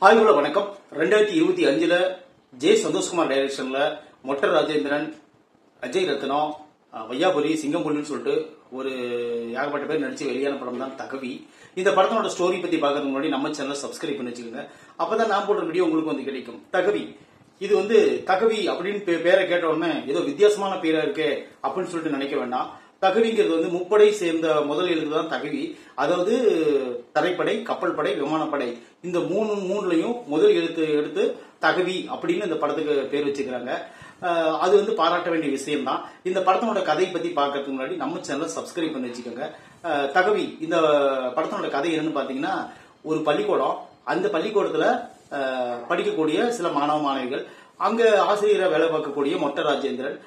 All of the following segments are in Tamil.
ஹாய்குல வணக்கம். 2025 ஜே சந்தோஷ்குமார் டைரக்ஷன்ல மொட்டர் ராஜேந்திரன், அஜய் ரத்னம், வையாபுரி, சிங்கம்புலின்னு சொல்லிட்டு ஒரு ஏகப்பட்ட பேர் நடிச்சு வெளியான படம் தான் தகவி. இந்த படத்தோட ஸ்டோரி பத்தி பாக்கிறதுக்கு முன்னாடி நம்ம சேனலை சப்ஸ்கிரைப் பண்ணி வச்சுக்கோங்க. அப்பதான் நான் போடுற வீடியோ உங்களுக்கு வந்து கிடைக்கும். தகவி இது தகவி அப்படின்னு பேரை கேட்ட உடனே ஏதோ வித்தியாசமான பேரா இருக்கே அப்படின்னு சொல்லிட்டு நினைக்க வேண்டாம். தகவிங்கிறது முப்படை சேர்ந்த முதல் எழுத்து தான் தகவி. அதாவது தரைப்படை, கப்பல் படை, விமானப்படை இந்த மூணுலையும் முதல் எழுத்து எடுத்து தகவி அப்படின்னு இந்த படத்துக்கு பேர் வச்சுக்கிறாங்க. அது பாராட்ட வேண்டிய விஷயம் தான். இந்த படத்தோட கதை பத்தி பாக்கிறதுக்கு முன்னாடி நம்ம சேனலை சப்ஸ்கிரைப் பண்ணி வச்சுக்கோங்க. தகவி இந்த படத்தோட கதை என்னன்னு பாத்தீங்கன்னா, ஒரு பள்ளிக்கூடம், அந்த பள்ளிக்கூடத்துல படிக்கக்கூடிய சில மாணவ மாணவிகள், அங்க ஆசிரியரா வேலை பார்க்கக்கூடிய மொட்டர் ராஜேந்திரன்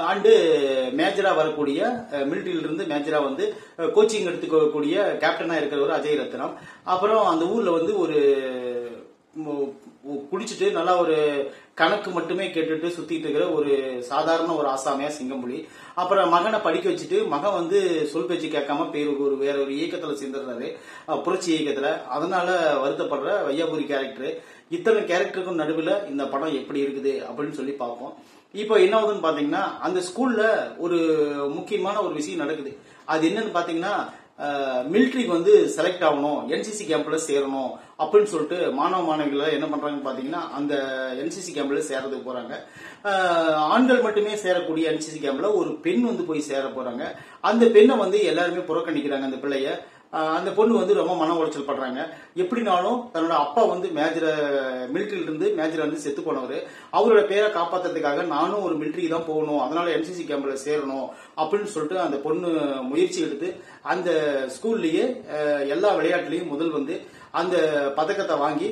அண்டு மேஜரா வரக்கூடிய மிலிட்டரியில இருந்து மேஜரா கோச்சிங் எடுத்துக்கக்கூடிய கேப்டனா இருக்கிறவர் அஜய் ரத்னம். அப்புறம் அந்த ஊர்ல ஒரு குடிச்சிட்டு நல்லா ஒரு கணக்கு மட்டுமே கேட்டுட்டு சுத்திட்டு இருக்கிற ஒரு சாதாரண ஒரு ஆசாமியா சிங்கம்புலி. அப்புறம் மகனை படிக்க வச்சுட்டு மகன் சொல் பேச்சு கேட்காம வேற ஒரு இயக்கத்துல சேர்ந்துடுறாரு, புரட்சி இயக்கத்துல. அதனால வருத்தப்படுற வையாபுரி கேரக்டர். இத்தனை கேரக்டருக்கும் நடுவில் இந்த படம் எப்படி இருக்குது அப்படின்னு சொல்லி பார்ப்போம். இப்போ என்ன ஆகுதுன்னு பாத்தீங்கன்னா, அந்த ஸ்கூல்ல ஒரு முக்கியமான ஒரு விஷயம் நடக்குது. அது என்னன்னு பாத்தீங்கன்னா, மிலிட்டரிக்கு செலக்ட் ஆகணும், என்சிசி கேம்ப்ல சேரணும் அப்படின்னு சொல்லிட்டு மாணவ மாணவிகள் என்ன பண்றாங்கன்னு பாத்தீங்கன்னா, அந்த என்சிசி கேம்ப்ல சேரதுக்கு போறாங்க. ஆண்கள் மட்டுமே சேரக்கூடிய என்சிசி கேம்ப்ல ஒரு பெண் போய் சேர போறாங்க. அந்த பெண்ணை எல்லாருமே புறக்கணிக்கிறாங்க. அந்த பிள்ளைய, அந்த பொண்ணு ரொம்ப மன உளைச்சல் படுறாங்க. எப்படினாலும் தன்னோட அப்பா மிலிட்டரியில இருந்து மேஜர் செத்து போனவர், அவரோட பேரை காப்பாத்துறதுக்காக நானும் ஒரு மிலிட்டரி தான் போகணும், அதனால என்சிசி கேம்ப்ல சேரணும் அப்படின்னு சொல்லிட்டு அந்த பொண்ணு முயற்சி எடுத்து அந்த ஸ்கூல்லயே எல்லா விளையாட்டுலயும் முதல் அந்த பதக்கத்தை வாங்கி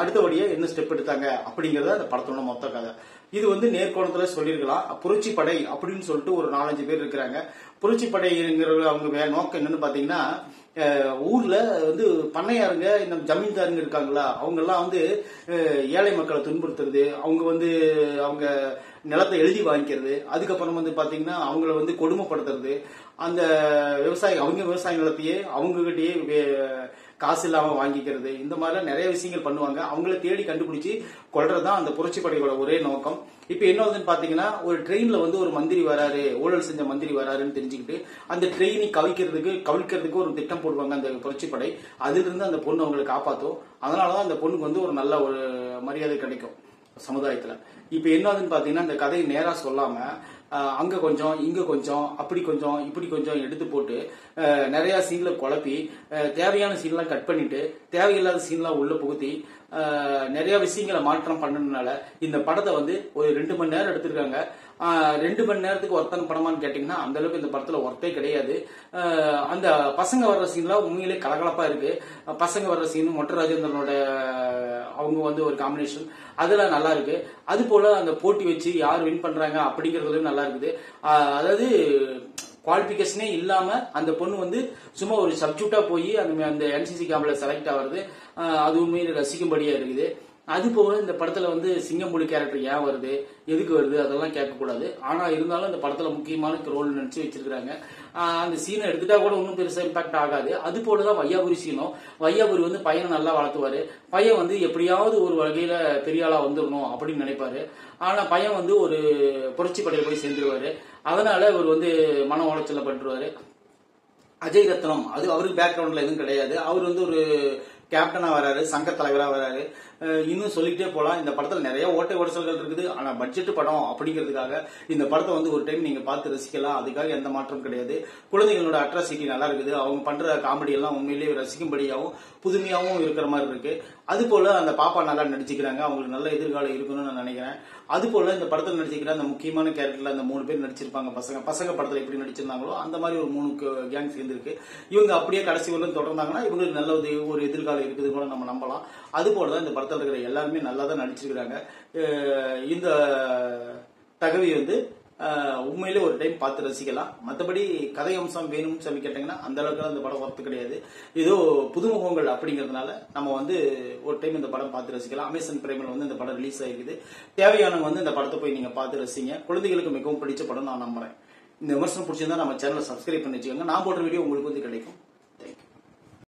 அடுத்தபடியா என்ன ஸ்டெப் எடுத்தாங்க அப்படிங்கறத அந்த படத்தோட மொத்த கதை. இது நேர்கோணத்துல சொல்லிருக்கலாம். புரட்சி படை அப்படின்னு சொல்லிட்டு ஒரு 4-5 பேர் இருக்கிறாங்க. புரட்சி படைங்கிற அவங்க நோக்கம் என்னன்னு பாத்தீங்கன்னா, ஊர்ல பண்ணையாருங்க, இந்த ஜமீன்தாருங்க இருக்காங்களா, அவங்க எல்லாம் ஏழை மக்களை துன்புறுத்துறது, அவங்க நிலத்தை எழுதி வாங்கிக்கிறது, அதுக்கப்புறம் பாத்தீங்கன்னா அவங்கள கொடுமைப்படுத்துறது, அந்த அவங்க விவசாய நிலத்தையே அவங்க கிட்டயே காசு இல்லாம வாங்கிக்கிறது, இந்த மாதிரி நிறைய விஷயங்கள் பண்ணுவாங்க. அவங்கள தேடி கண்டுபிடிச்சு கொல்றதுதான் அந்த புரட்சி படையோட ஒரே நோக்கம். இப்ப என்ன பாத்தீங்கன்னா, ஒரு ட்ரெயின்ல ஒரு மந்திரி வராரு, ஊழல் செஞ்ச மந்திரி வராருன்னு தெரிஞ்சுக்கிட்டு அந்த ட்ரெயினை கவிழ்க்கிறதுக்கு ஒரு திட்டம் போடுவாங்க அந்த புரட்சி படை. அதுல இருந்து அந்த பொண்ணு அவங்களை காப்பாத்தும். அதனாலதான் அந்த பொண்ணுக்கு ஒரு நல்ல ஒரு மரியாதை கிடைக்கும் சமுதாயத்துல. இப்ப என்னதுன்னு பாத்தீங்கன்னா, இந்த கதையை நேரா சொல்லாம அங்க கொஞ்சம், இங்க கொஞ்சம், அப்படி கொஞ்சம், இப்படி கொஞ்சம் எடுத்து போட்டு நிறைய சீன்ல குழப்பி, தேவையான சீன்லாம் கட் பண்ணிட்டு தேவையில்லாத சீன்லாம் உள்ள புகுத்தி நிறைய விஷயங்களை மாற்றம் பண்ணதுனால இந்த படத்தை ஒரு 2 மணி நேரம் எடுத்திருக்காங்க. 2 மணி நேரத்துக்கு ஒருத்தன் படமான்னு கேட்டீங்கன்னா அந்த அளவுக்கு இந்த படத்துல ஒர்த்தே கிடையாது. அந்த பசங்க வர்ற சீன்லாம் உண்மையிலே கலகலப்பா இருக்கு. பசங்க வர்ற சீன், மொட்டர் ராஜேந்திரனோட அவங்க ஒரு காம்பினேஷன், அதெல்லாம் நல்லா இருக்கு. அது போல அந்த போட்டி வச்சு யார் வின் பண்றாங்க அப்படிங்கறதுலயும் நல்லா இருக்குது. அதாவது குவாலிபிகேஷனே இல்லாம அந்த பொண்ணு சும்மா ஒரு சப்ஜெக்டா போய் அந்த என்சிசி கேம்ப்ல செலக்ட் ஆகுறது, அது உண்மையில ரசிக்கும்படியா இருக்குது. அது போக இந்த படத்துல சிங்கம்புலி கேரக்டர் ஏன் வருது, எதுக்கு வருது, அதெல்லாம் கேட்கக்கூடாது. ஆனா இருந்தாலும் இந்த படத்துல முக்கியமான ரோல் நினைச்சு வச்சிருக்காங்க. அந்த சீனை எடுத்துட்டா கூட ஒன்னும் பெருசா இம்பாக்ட் ஆகாது. அது போலதான் வையாபுரி சீனும். வையாபுரி பையனை நல்லா வளர்த்துவாரு. பையன் எப்படியாவது ஒரு வகையில பெரிய ஆளா வந்துடணும் அப்படின்னு நினைப்பாரு. ஆனா பையன் ஒரு புரட்சி படையில போய் சேர்ந்துருவாரு. அதனால இவர் மன உளைச்சல பட்டுருவாரு. அஜய் ரத்னம் அவருக்கு பேக்ரவுண்ட்ல எதுவும் கிடையாது. அவர் ஒரு கேப்டனா வராரு, சங்க தலைவரா வராரு. இன்னும் சொல்லிட்டே போலாம். இந்த படத்துல நிறைய ஓட்டை உடசல்கள் இருக்குது. ஆனா பட்ஜெட் படம் அப்படிங்கிறதுக்காக இந்த படத்தை ஒரு டைம் நீங்க பார்த்து ரசிக்கலாம். அதுக்காக எந்த மாற்றம் கிடையாது. குழந்தைகளோட அட்ராசிட்டி நல்லா இருக்குது. அவங்க பண்ற காமெடி எல்லாம் உண்மையிலேயே ரசிக்கும்படியாகவும் புதுமையாகவும் இருக்கிற மாதிரி இருக்கு. அது போல அந்த பாப்பா நல்லா நடிச்சுக்கிறாங்க. அவங்களுக்கு நல்ல எதிர்காலம் இருக்குன்னு நான் நினைக்கிறேன். அது போல இந்த படத்துல நடிச்சுக்கிற அந்த முக்கியமான கேரக்டர்ல அந்த 3 பேர் நடிச்சிருப்பாங்க. பசங்க படத்துல எப்படி நடிச்சிருந்தாங்களோ அந்த மாதிரி ஒரு 3 கேங் சேர்ந்து இருக்கு. இவங்க அப்படியே கடைசி வரலும் தொடர்ந்தாங்கன்னா இவங்களுக்கு நல்ல ஒரு எதிர்காலம் இருக்குது கூட நம்ம நம்பலாம். அது போலதான் இந்த படத்துல இருக்கிற எல்லாருமே நல்லா தான் நடிச்சிருக்கிறாங்க. இந்த தகவி உண்மையிலே ஒரு டைம் பார்த்து ரசிக்கலாம். மற்றபடி கதை அம்சம் வேணும்னு சொல்லி கேட்டீங்கன்னா அந்த அளவுக்கு அந்த படம் ஒர்த்து கிடையாது. ஏதோ புதுமுகங்கள் அப்படிங்கறதுனால நம்ம ஒரு டைம் இந்த படம் பார்த்து ரசிக்கலாம். அமேசான் பிரைம்ல இந்த படம் ரிலீஸ் ஆகிருக்குது. தேவையானவங்க இந்த படத்தை போய் நீங்க பார்த்து ரசிங்க. குழந்தைகளுக்கு மிகவும் பிடிச்ச படம் நான் நம்புறேன். இந்த விமர்சனம் பிடிச்சிருந்தா நம்ம சேனலை சப்ஸ்கிரைப் பண்ணி வச்சுக்கோங்க. நான் போடுற வீடியோ உங்களுக்கு கிடைக்கும்.